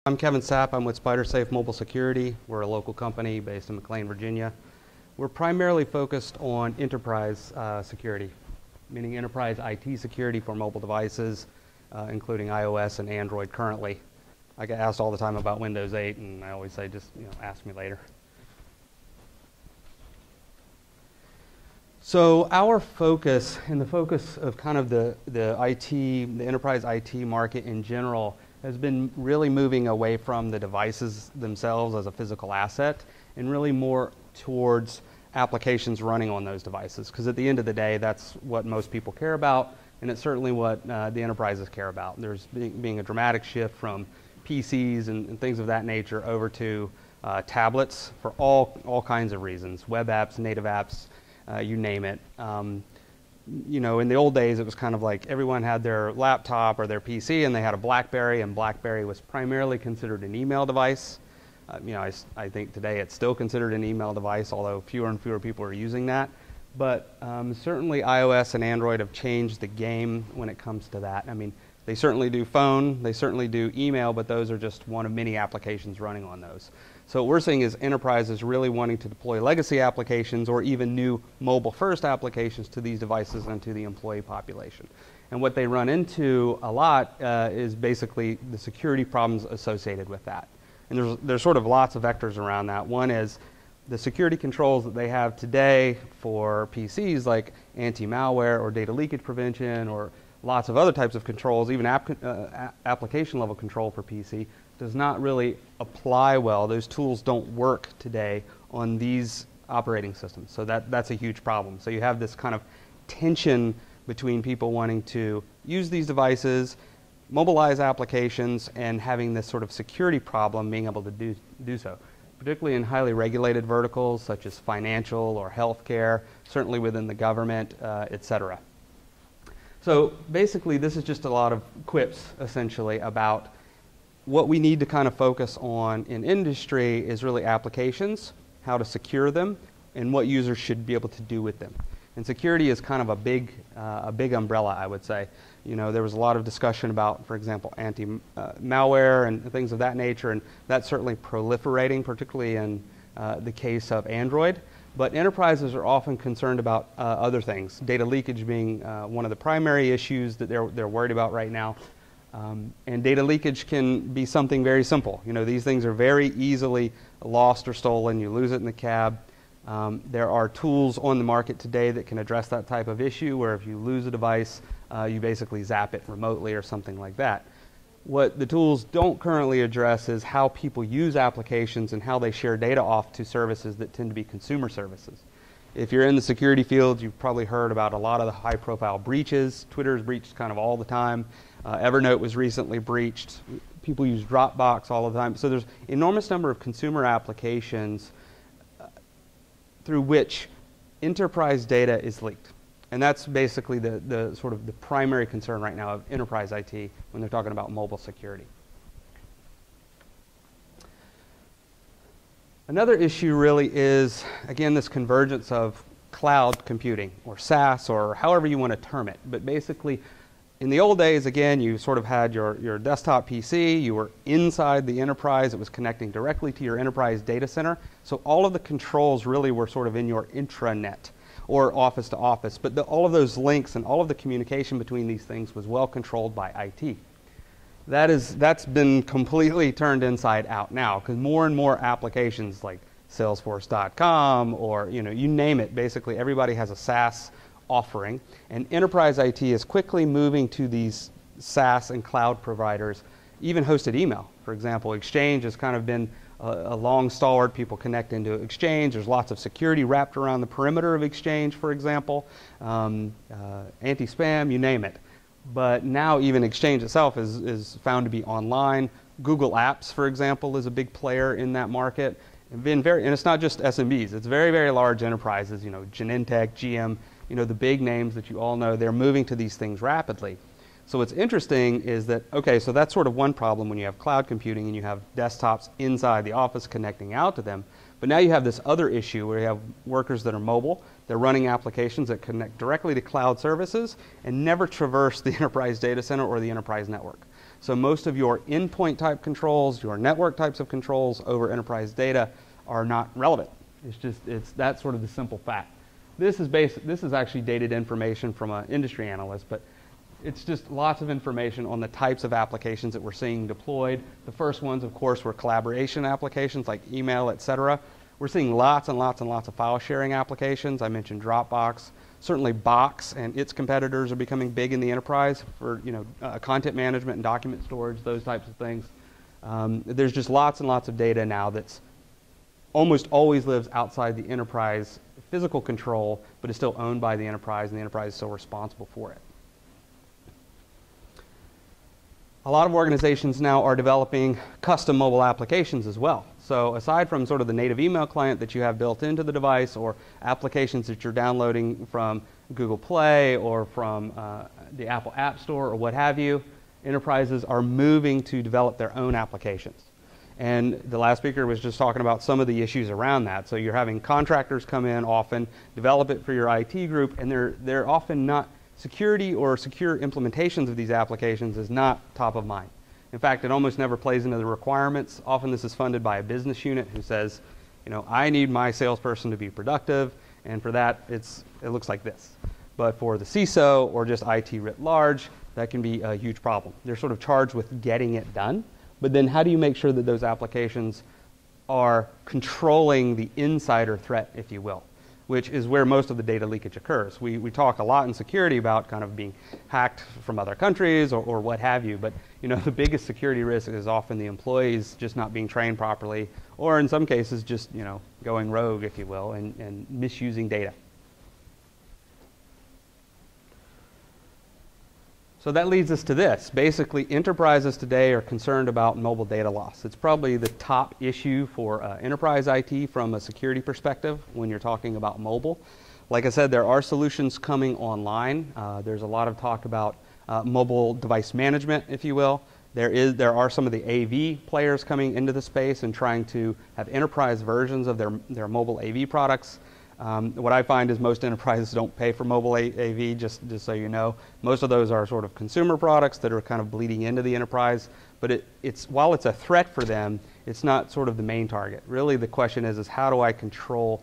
I'm Kevin Sapp. I'm with SpydrSafe Mobile Security. We're a local company based in McLean, Virginia. We're primarily focused on enterprise security, meaning enterprise IT security for mobile devices, including iOS and Android currently. I get asked all the time about Windows 8, and I always say, just ask me later. So our focus, and the focus of kind of the enterprise IT market in general, has been really moving away from the devices themselves as a physical asset and really more towards applications running on those devices. Because at the end of the day, that's what most people care about, and it's certainly what the enterprises care about. There's being a dramatic shift from PCs and things of that nature over to tablets for all kinds of reasons, web apps, native apps, you name it. In the old days, it was kind of like everyone had their laptop or their PC and they had a BlackBerry, and BlackBerry was primarily considered an email device. I think today it's still considered an email device, although fewer and fewer people are using that. But certainly iOS and Android have changed the game when it comes to that. I mean, they certainly do phone, they certainly do email, but those are just one of many applications running on those. So what we're seeing is enterprises really wanting to deploy legacy applications or even new mobile-first applications to these devices and to the employee population. And what they run into a lot is basically the security problems associated with that. And there's sort of lots of vectors around that. One is the security controls that they have today for PCs, like anti-malware or data leakage prevention or lots of other types of controls, even application level control for PC, does not really apply well. Those tools don't work today on these operating systems. So that's a huge problem. So you have this kind of tension between people wanting to use these devices, mobilize applications, and having this sort of security problem being able to do so, particularly in highly regulated verticals such as financial or healthcare, certainly within the government, et cetera. So basically, this is just a lot of quips, essentially, about what we need to kind of focus on in industry is really applications, how to secure them, and what users should be able to do with them. And security is kind of a big umbrella, I would say. There was a lot of discussion about, for example, anti-malware and things of that nature, and that's certainly proliferating, particularly in the case of Android. But enterprises are often concerned about other things, data leakage being one of the primary issues that they're worried about right now. And data leakage can be something very simple. These things are very easily lost or stolen. You lose it in the cab. There are tools on the market today that can address that type of issue, where if you lose a device, you basically zap it remotely or something like that. What the tools don't currently address is how people use applications and how they share data off to services that tend to be consumer services. If you're in the security field, you've probably heard about a lot of the high-profile breaches. Twitter is breached kind of all the time. Evernote was recently breached. People use Dropbox all the time. So there's an enormous number of consumer applications through which enterprise data is leaked. And that's basically the sort of the primary concern right now of enterprise IT when they're talking about mobile security. Another issue really is, again, this convergence of cloud computing or SaaS or however you want to term it. But basically, in the old days, again, you sort of had your desktop PC, you were inside the enterprise, it was connecting directly to your enterprise data center. So all of the controls really were sort of in your intranet or office to office. But all of those links and all of the communication between these things was well controlled by IT. That's been completely turned inside out now, because more and more applications like Salesforce.com or you name it, basically everybody has a SaaS offering, and enterprise IT is quickly moving to these SaaS and cloud providers, even hosted email. For example, Exchange has kind of been a long stalwart. People connect into Exchange. There's lots of security wrapped around the perimeter of Exchange, for example, anti-spam, you name it. But now even Exchange itself is found to be online. Google Apps, for example, is a big player in that market. And it's not just SMBs. It's very, very large enterprises, Genentech, GM, the big names that you all know. They're moving to these things rapidly. So what's interesting is that, okay, so that's sort of one problem when you have cloud computing and you have desktops inside the office connecting out to them. But now you have this other issue where you have workers that are mobile. They're running applications that connect directly to cloud services and never traverse the enterprise data center or the enterprise network. So most of your endpoint type controls, your network types of controls over enterprise data are not relevant. It's that's sort of the simple fact. This is actually dated information from an industry analyst, but it's just lots of information on the types of applications that we're seeing deployed. The first ones, of course, were collaboration applications like email, etc. We're seeing lots and lots and lots of file sharing applications. I mentioned Dropbox. Certainly Box and its competitors are becoming big in the enterprise for content management and document storage, those types of things. There's just lots and lots of data now that's almost always lives outside the enterprise physical control, but is still owned by the enterprise, and the enterprise is still responsible for it. A lot of organizations now are developing custom mobile applications as well. So aside from sort of the native email client that you have built into the device, or applications that you're downloading from Google Play or from the Apple App Store or what have you, enterprises are moving to develop their own applications. And the last speaker was just talking about some of the issues around that. So you're having contractors come in often, develop it for your IT group, and they're often not, security or secure implementations of these applications is not top of mind. In fact, it almost never plays into the requirements. Often this is funded by a business unit who says, I need my salesperson to be productive, and for that it looks like this. But for the CISO or just IT writ large, that can be a huge problem. They're sort of charged with getting it done, but then how do you make sure that those applications are controlling the insider threat, if you will, which is where most of the data leakage occurs. We talk a lot in security about kind of being hacked from other countries or what have you, but the biggest security risk is often the employees just not being trained properly, or in some cases just going rogue, if you will, and misusing data. So that leads us to this. Basically, enterprises today are concerned about mobile data loss. It's probably the top issue for enterprise IT from a security perspective when you're talking about mobile. Like I said, there are solutions coming online. There's a lot of talk about mobile device management, if you will. There are some of the AV players coming into the space and trying to have enterprise versions of their mobile AV products. What I find is most enterprises don't pay for mobile AV, just so you know. Most of those are sort of consumer products that are kind of bleeding into the enterprise. But while it's a threat for them, it's not sort of the main target. Really, the question is how do I control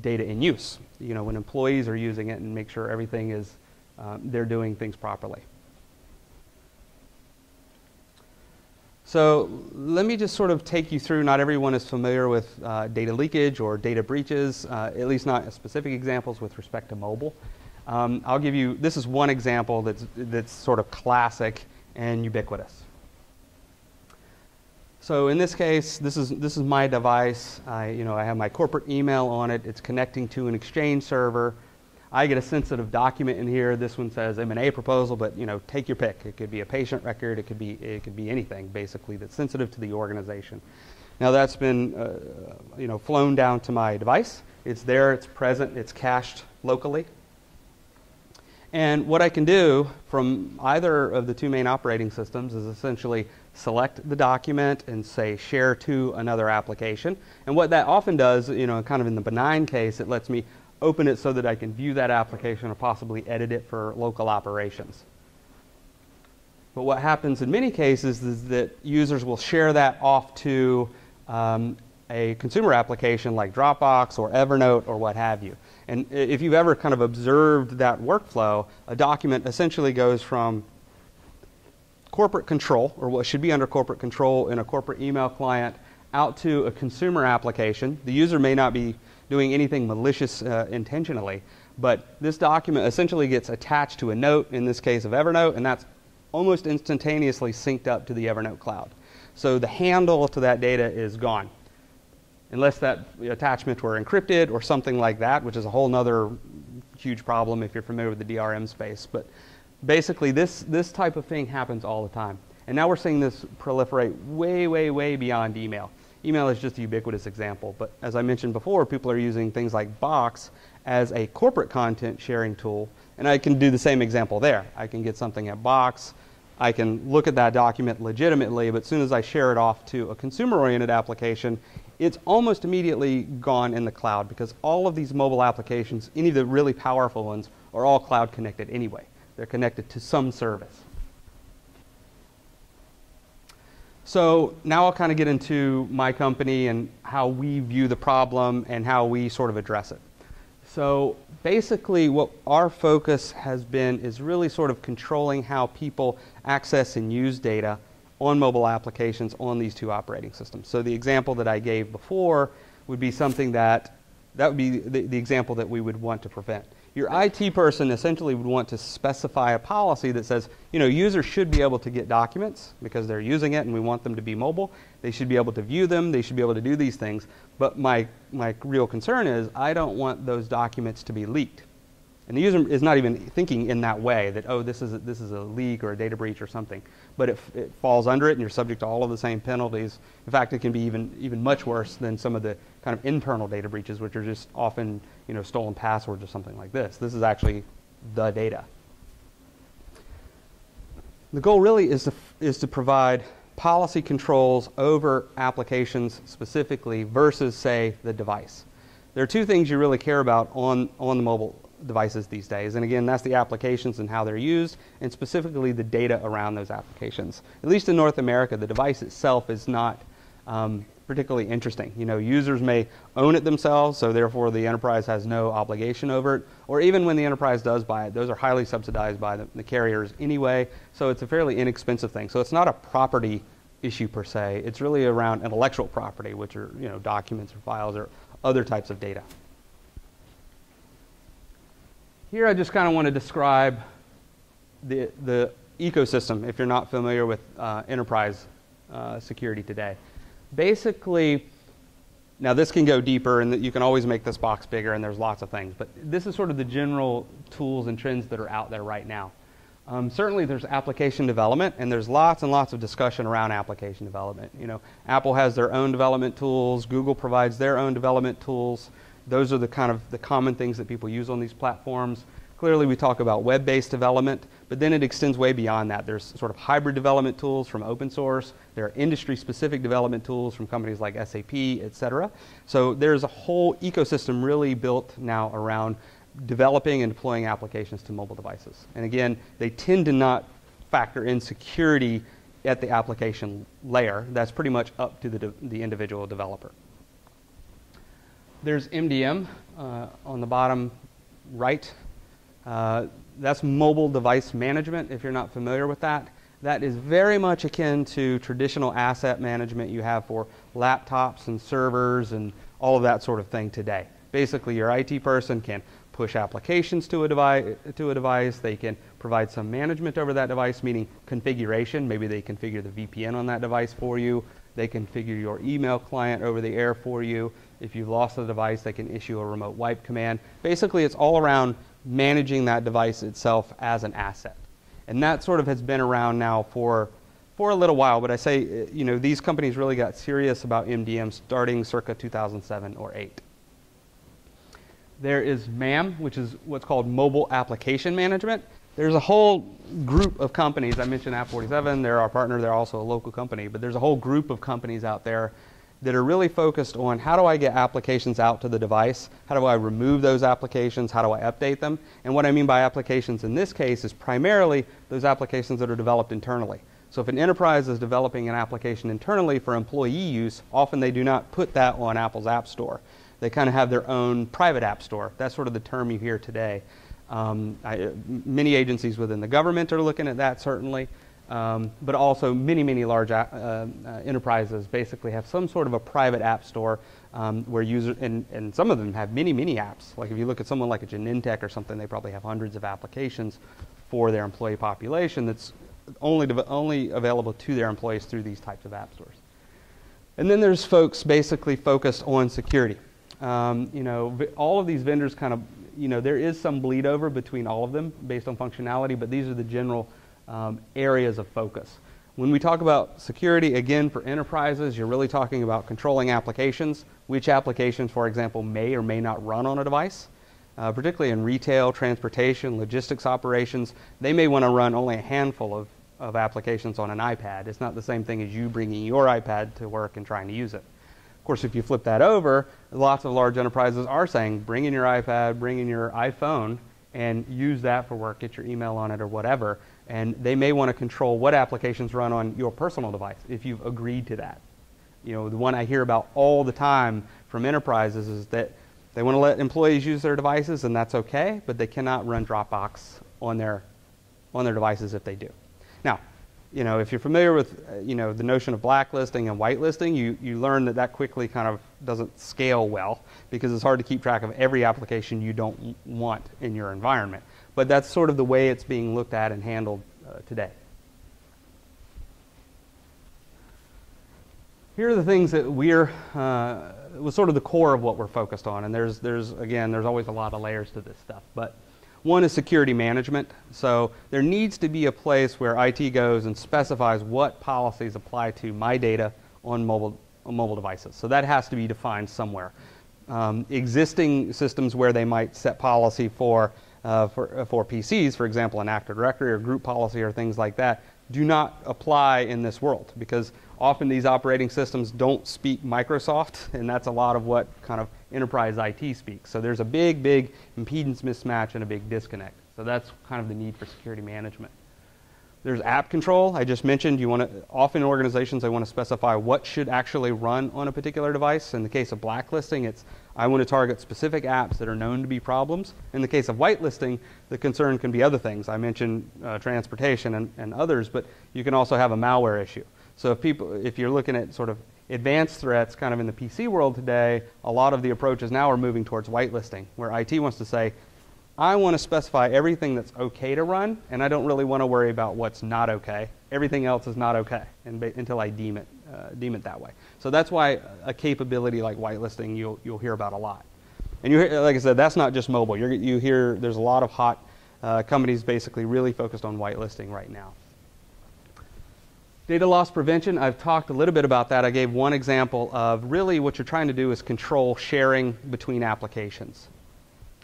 data in use? When employees are using it, and make sure everything is, they're doing things properly. So let me just sort of take you through. Not everyone is familiar with data leakage or data breaches, at least not specific examples with respect to mobile. I'll give you, this is one example that's sort of classic and ubiquitous. So in this case, this is my device. I have my corporate email on it. It's connecting to an Exchange server. I get a sensitive document in here. This one says M&A proposal, but take your pick. It could be a patient record. It could be anything basically that's sensitive to the organization. Now that's been flown down to my device. It's there. It's present. It's cached locally. And what I can do from either of the two main operating systems is essentially select the document and say share to another application. And what that often does, kind of in the benign case, it lets me open it so that I can view that application or possibly edit it for local operations. But what happens in many cases is that users will share that off to a consumer application like Dropbox or Evernote or what have you. And if you've ever kind of observed that workflow, a document essentially goes from corporate control, or what should be under corporate control in a corporate email client, out to a consumer application. The user may not be doing anything malicious intentionally, but this document essentially gets attached to a note, in this case of Evernote, and that's almost instantaneously synced up to the Evernote cloud. So the handle to that data is gone, unless that attachment were encrypted or something like that, which is a whole nother huge problem if you're familiar with the DRM space. But basically this type of thing happens all the time. And now we're seeing this proliferate way, way, way beyond email. Email is just a ubiquitous example, but as I mentioned before, people are using things like Box as a corporate content sharing tool, and I can do the same example there. I can get something at Box, I can look at that document legitimately, but as soon as I share it off to a consumer-oriented application, it's almost immediately gone in the cloud, because all of these mobile applications, any of the really powerful ones, are all cloud connected anyway. They're connected to some service. So now I'll kind of get into my company and how we view the problem and how we sort of address it. So basically what our focus has been is really sort of controlling how people access and use data on mobile applications on these two operating systems. So the example that I gave before would be something that would be the example that we would want to prevent. Your IT person essentially would want to specify a policy that says, you know, users should be able to get documents because they're using it and we want them to be mobile. They should be able to view them. They should be able to do these things. But my real concern is I don't want those documents to be leaked. And the user is not even thinking in that way that, oh, this is a leak or a data breach or something. But it falls under it and you're subject to all of the same penalties. In fact, it can be even much worse than some of the kind of internal data breaches, which are just often, you know, stolen passwords or something like this. This is actually the data. The goal really is to provide policy controls over applications specifically versus, say, the device. There are two things you really care about on the mobile devices these days. And again, that's the applications and how they're used, and specifically the data around those applications. At least in North America, the device itself is not particularly interesting. You know, users may own it themselves, so therefore the enterprise has no obligation over it. Or even when the enterprise does buy it, those are highly subsidized by the carriers anyway, so it's a fairly inexpensive thing. So it's not a property issue per se. It's really around intellectual property, which are, you know, documents or files or other types of data. Here I just kind of want to describe the ecosystem, if you're not familiar with enterprise security today. Basically, now this can go deeper, and you can always make this box bigger, and there's lots of things, but this is sort of the general tools and trends that are out there right now. Certainly there's application development, and there's lots and lots of discussion around application development. You know, Apple has their own development tools, Google provides their own development tools. Those are the kind of the common things that people use on these platforms. Clearly we talk about web-based development, but then it extends way beyond that. There's sort of hybrid development tools from open source. There are industry-specific development tools from companies like SAP, et cetera. So there's a whole ecosystem really built now around developing and deploying applications to mobile devices. And again, they tend to not factor in security at the application layer. That's pretty much up to the individual developer. There's MDM on the bottom right. That's mobile device management, if you're not familiar with that. That is very much akin to traditional asset management you have for laptops and servers and all of that sort of thing today. Basically, your IT person can push applications to a device. They can provide some management over that device, meaning configuration. Maybe they configure the VPN on that device for you. They configure your email client over the air for you. If you've lost the device, they can issue a remote wipe command. Basically, it's all around managing that device itself as an asset. And that sort of has been around now for a little while, but I say, you know, these companies really got serious about MDM starting circa 2007 or 8. There is MAM, which is what's called mobile application management. There's a whole group of companies. I mentioned App47, they're our partner, they're also a local company, but there's a whole group of companies out there that are really focused on how do I get applications out to the device, how do I remove those applications, how do I update them. And what I mean by applications in this case is primarily those applications that are developed internally. So if an enterprise is developing an application internally for employee use, often they do not put that on Apple's App Store. They kind of have their own private app store. That's sort of the term you hear today. Many agencies within the government are looking at that, certainly. But also many large enterprises basically have some sort of a private app store where users, and some of them have many apps. Like if you look at someone like a Genentech or something, they probably have hundreds of applications for their employee population that's only available to their employees through these types of app stores. And then there's folks basically focused on security. You know, all of these vendors kind of, you know, there is some bleed over between all of them based on functionality, but these are the general areas of focus. When we talk about security, again, for enterprises, you're really talking about controlling applications, which applications, for example, may or may not run on a device. Particularly in retail, transportation, logistics operations, they may want to run only a handful of applications on an iPad. It's not the same thing as you bringing your iPad to work and trying to use it. Of course, if you flip that over, lots of large enterprises are saying, bring in your iPad, bring in your iPhone, and use that for work, get your email on it or whatever. And they may want to control what applications run on your personal device if you've agreed to that. You know, the one I hear about all the time from enterprises is that they want to let employees use their devices, and that's okay, but they cannot run Dropbox on their devices if they do. Now, you know, if you're familiar with, you know, the notion of blacklisting and whitelisting, you learn that that quickly kind of doesn't scale well because it's hard to keep track of every application you don't want in your environment. But that's sort of the way it's being looked at and handled today. Here are the things that was sort of the core of what we're focused on, and there's always a lot of layers to this stuff. But one is security management. So there needs to be a place where IT goes and specifies what policies apply to my data on mobile devices. So that has to be defined somewhere. Existing systems where they might set policy for PCs, for example, an Active Directory or group policy or things like that, do not apply in this world because often these operating systems don't speak Microsoft, and that's a lot of what kind of enterprise IT speaks. So there's a big impedance mismatch and a big disconnect. So that's kind of the need for security management. There's app control. I just mentioned often organizations, they want to specify what should actually run on a particular device. In the case of blacklisting, it's I want to target specific apps that are known to be problems. In the case of whitelisting, the concern can be other things. I mentioned transportation and others, but you can also have a malware issue. So if you're looking at sort of advanced threats kind of in the PC world today, a lot of the approaches now are moving towards whitelisting, where IT wants to say, I want to specify everything that's okay to run, and I don't really want to worry about what's not okay. Everything else is not okay until I deem it that way. So that's why a capability like whitelisting you'll hear about a lot. And like I said, that's not just mobile. You hear there's a lot of hot companies basically really focused on whitelisting right now. Data loss prevention, I've talked a little bit about that. I gave one example of really what you're trying to do is control sharing between applications,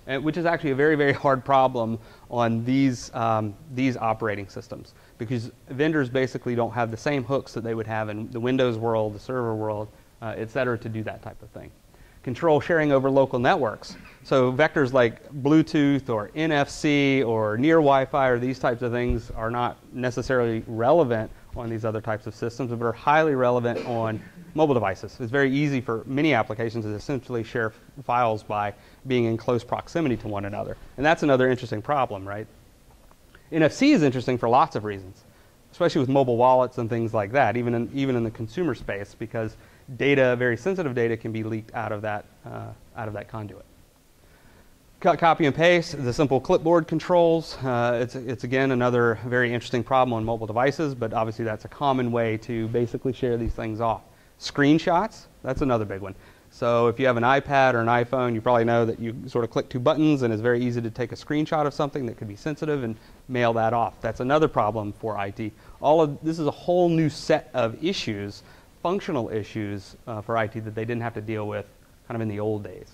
which is actually a very hard problem on these operating systems because vendors basically don't have the same hooks that they would have in the Windows world, the server world, et cetera, to do that type of thing. Control sharing over local networks. So vectors like Bluetooth or NFC or near Wi-Fi or these types of things are not necessarily relevant on these other types of systems, but are highly relevant on mobile devices. It's very easy for many applications to essentially share files by being in close proximity to one another. And that's another interesting problem, right? NFC is interesting for lots of reasons, especially with mobile wallets and things like that, even in the consumer space, because data, very sensitive data, can be leaked out of that conduit. Cut, copy, and paste, the simple clipboard controls. It's again another very interesting problem on mobile devices, but obviously that's a common way to basically share these things off. Screenshots, that's another big one. So if you have an iPad or an iPhone, you probably know that you sort of click two buttons and it's very easy to take a screenshot of something that could be sensitive and mail that off. That's another problem for IT. This is a whole new set of issues, functional issues for IT that they didn't have to deal with kind of in the old days.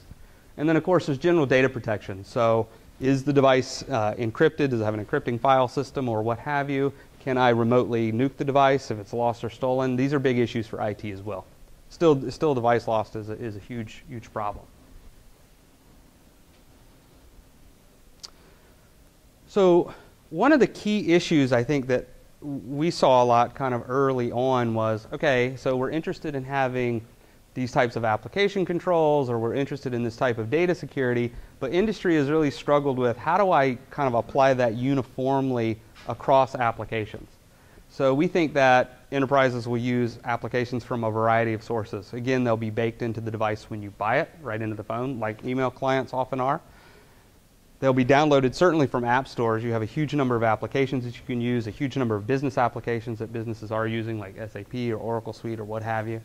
And then, of course, there's general data protection. So is the device encrypted? Does it have an encrypting file system or what have you? Can I remotely nuke the device if it's lost or stolen? These are big issues for IT as well. Still device loss is a huge problem. So one of the key issues I think that we saw a lot kind of early on was, okay, so we're interested in having these types of application controls, or we're interested in this type of data security, but industry has really struggled with how do I kind of apply that uniformly across applications. So we think that enterprises will use applications from a variety of sources. Again, they'll be baked into the device when you buy it, right into the phone, like email clients often are. They'll be downloaded certainly from app stores. You have a huge number of applications that you can use, a huge number of business applications that businesses are using, like SAP or Oracle Suite or what have you.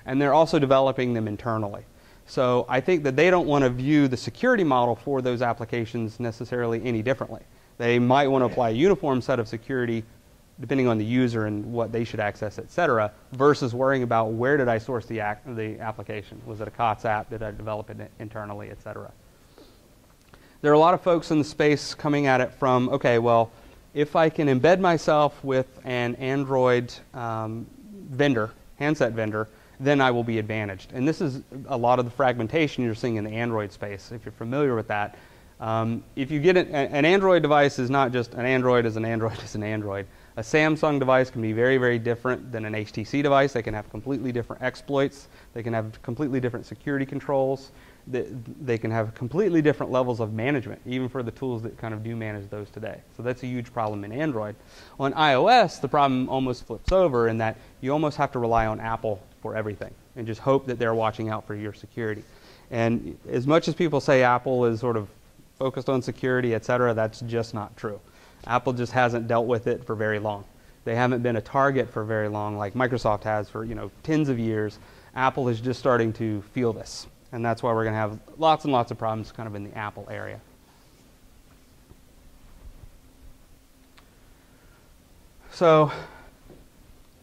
And they're also developing them internally. So I think that they don't want to view the security model for those applications necessarily any differently. They might want to apply a uniform set of security depending on the user and what they should access, et cetera, versus worrying about where did I source the application. Was it a COTS app? Did I develop it internally, et cetera? There are a lot of folks in the space coming at it from, okay, well, if I can embed myself with an Android vendor, handset vendor, then I will be advantaged. And this is a lot of the fragmentation you're seeing in the Android space, if you're familiar with that. If you get an Android device is not just an Android is an Android is an Android. A Samsung device can be very, very different than an HTC device. They can have completely different exploits. They can have completely different security controls. They can have completely different levels of management, even for the tools that kind of do manage those today. So that's a huge problem in Android. On iOS, the problem almost flips over in that you almost have to rely on Apple for everything and just hope that they're watching out for your security. And as much as people say Apple is sort of focused on security, et cetera, that's just not true. Apple just hasn't dealt with it for very long. They haven't been a target for very long like Microsoft has for tens of years. Apple is just starting to feel this. And that's why we're going to have lots and lots of problems kind of in the Apple area. So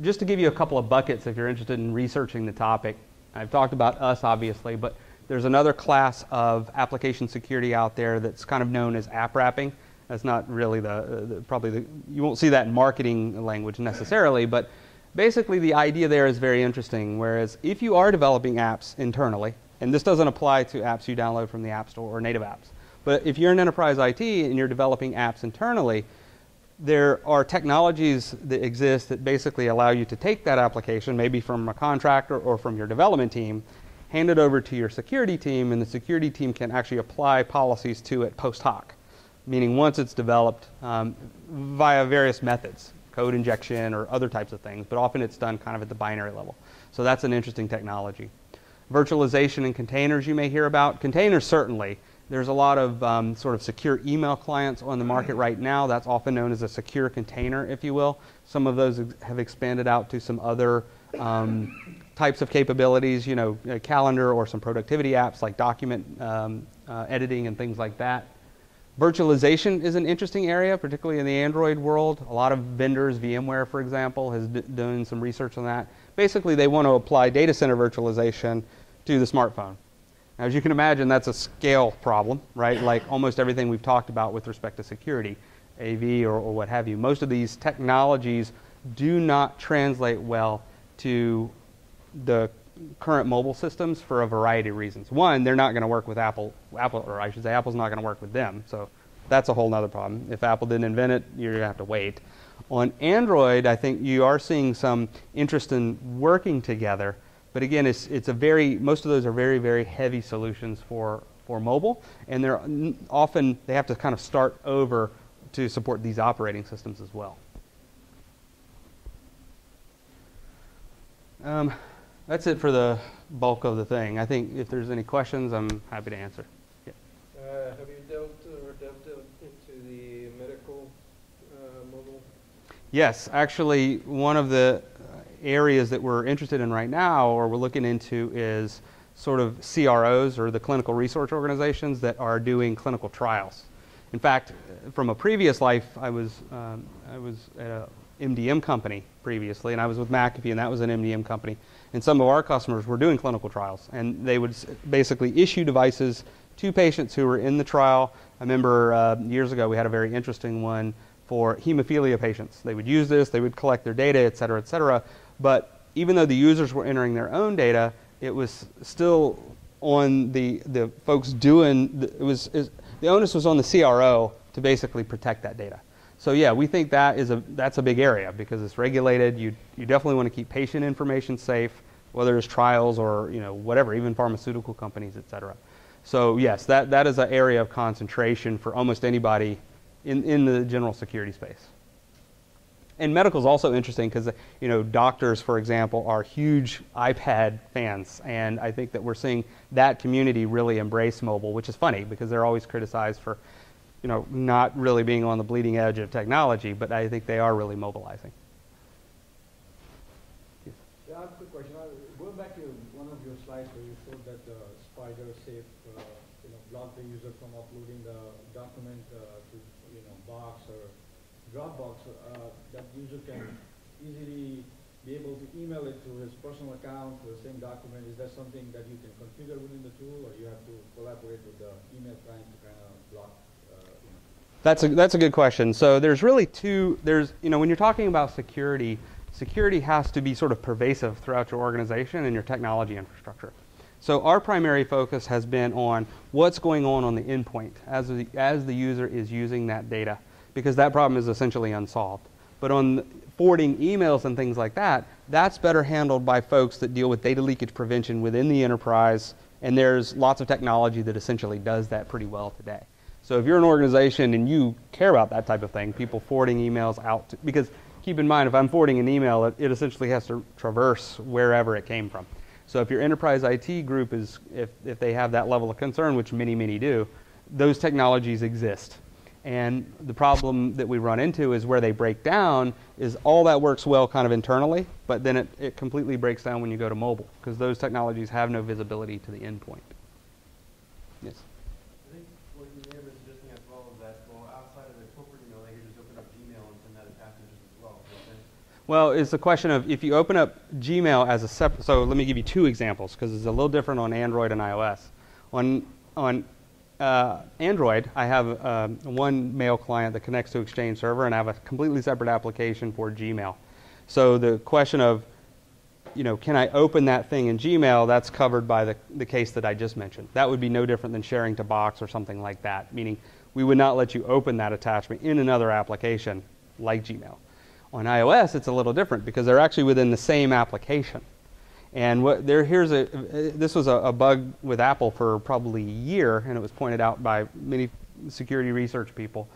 just to give you a couple of buckets if you're interested in researching the topic, I've talked about us obviously, but there's another class of application security out there that's kind of known as app wrapping. That's not really you won't see that in marketing language necessarily, but basically the idea there is very interesting. Whereas if you are developing apps internally, and this doesn't apply to apps you download from the App Store or native apps, but if you're in enterprise IT and you're developing apps internally, there are technologies that exist that basically allow you to take that application, maybe from a contractor or from your development team, hand it over to your security team, and the security team can actually apply policies to it post hoc, meaning once it's developed via various methods, code injection or other types of things, but often it's done kind of at the binary level. So that's an interesting technology. Virtualization and containers you may hear about. Containers certainly. There's a lot of sort of secure email clients on the market right now. That's often known as a secure container, if you will. Some of those have expanded out to some other types of capabilities, a calendar or some productivity apps like document editing and things like that. Virtualization is an interesting area, particularly in the Android world. A lot of vendors, VMware for example, has done some research on that. Basically, they want to apply data center virtualization to the smartphone. Now, as you can imagine, that's a scale problem, right? Like almost everything we've talked about with respect to security, AV or what have you. Most of these technologies do not translate well to the current mobile systems for a variety of reasons. One, they're not going to work with Apple, or I should say Apple's not going to work with them. So that's a whole other problem. If Apple didn't invent it, you're going to have to wait. On Android, I think you are seeing some interest in working together. But again, most of those are very, very heavy solutions for mobile. And they're often, they have to kind of start over to support these operating systems as well. That's it for the bulk of the thing. I think if there's any questions, I'm happy to answer. Yeah. Have you delved into the medical mobile? Yes, actually, one of the areas that we're interested in right now, or we're looking into, is sort of CROs, or the clinical research organizations that are doing clinical trials. In fact, from a previous life, I was at a MDM company previously, and I was with McAfee, and that was an MDM company. And some of our customers were doing clinical trials, and they would basically issue devices to patients who were in the trial. I remember years ago we had a very interesting one for hemophilia patients. They would use this, they would collect their data, et cetera, but even though the users were entering their own data, it was still on the folks doing, the onus was on the CRO to basically protect that data. So yeah, we think that's a big area because it's regulated. You definitely want to keep patient information safe, whether it's trials or whatever, even pharmaceutical companies, et cetera. So yes, that is an area of concentration for almost anybody in the general security space. And medical is also interesting because doctors, for example, are huge iPad fans, and I think that we're seeing that community really embrace mobile, which is funny because they're always criticized for not really being on the bleeding edge of technology, but I think they are really mobilizing. Yes. Yeah, I have a quick question. Going back to one of your slides where you showed that SpydrSafe block the user from uploading the document to Box or Dropbox, that user can easily be able to email it to his personal account, the same document. Is that something that you can configure within the tool, or you have to collaborate with the email client to kind of block? That's a good question. So there's really two. There's, you know, when you're talking about security, security has to be sort of pervasive throughout your organization and your technology infrastructure. So our primary focus has been on what's going on the endpoint as the user is using that data, because that problem is essentially unsolved. But on forwarding emails and things like that, that's better handled by folks that deal with data leakage prevention within the enterprise, and there's lots of technology that essentially does that pretty well today. So if you're an organization and you care about that type of thing, people forwarding emails out, because keep in mind, if I'm forwarding an email, it essentially has to traverse wherever it came from. So if your enterprise IT group is, if they have that level of concern, which many, many do, those technologies exist. And the problem that we run into is where they break down is all that works well kind of internally, but then it completely breaks down when you go to mobile, because those technologies have no visibility to the endpoint. Yes? I think what you may have been suggesting as well is that, well, outside of the corporate email, they could just open up Gmail and send that attachment as well. Well, it's a question of if you open up Gmail as a separate, so let me give you two examples, because it's a little different on Android and iOS. On Android, I have one mail client that connects to Exchange Server, and I have a completely separate application for Gmail. So the question of, you know, can I open that thing in Gmail, that's covered by the case that I just mentioned. That would be no different than sharing to Box or something like that, meaning we would not let you open that attachment in another application like Gmail. On iOS, it's a little different because they're actually within the same application. And this was a bug with Apple for probably a year, and it was pointed out by many security research people,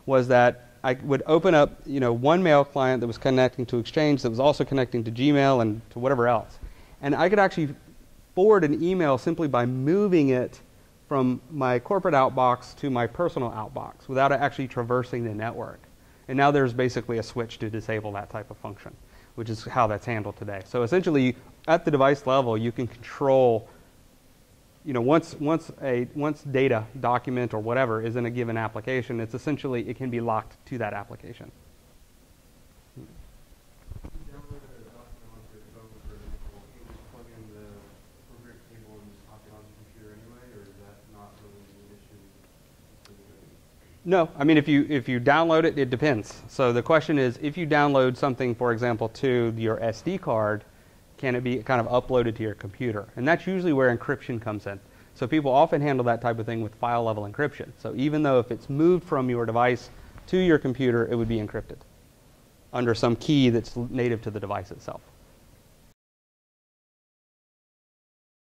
was that I would open up, you know, one mail client that was connecting to Exchange that was also connecting to Gmail and to whatever else. And I could actually forward an email simply by moving it from my corporate outbox to my personal outbox without actually traversing the network. And now there's basically a switch to disable that type of function, which is how that's handled today. So essentially, at the device level, you can control, you know, once data, document, or whatever is in a given application, it's essentially, it can be locked to that application. You download a document onto your phone, for example, can you just plug in the appropriate cable and just copy it onto your computer anyway, or is that not really an issue? No, I mean, if you download it, it depends. So the question is, if you download something, for example, to your SD card, can it be kind of uploaded to your computer? And that's usually where encryption comes in. So people often handle that type of thing with file level encryption. So even though if it's moved from your device to your computer, it would be encrypted under some key that's native to the device itself.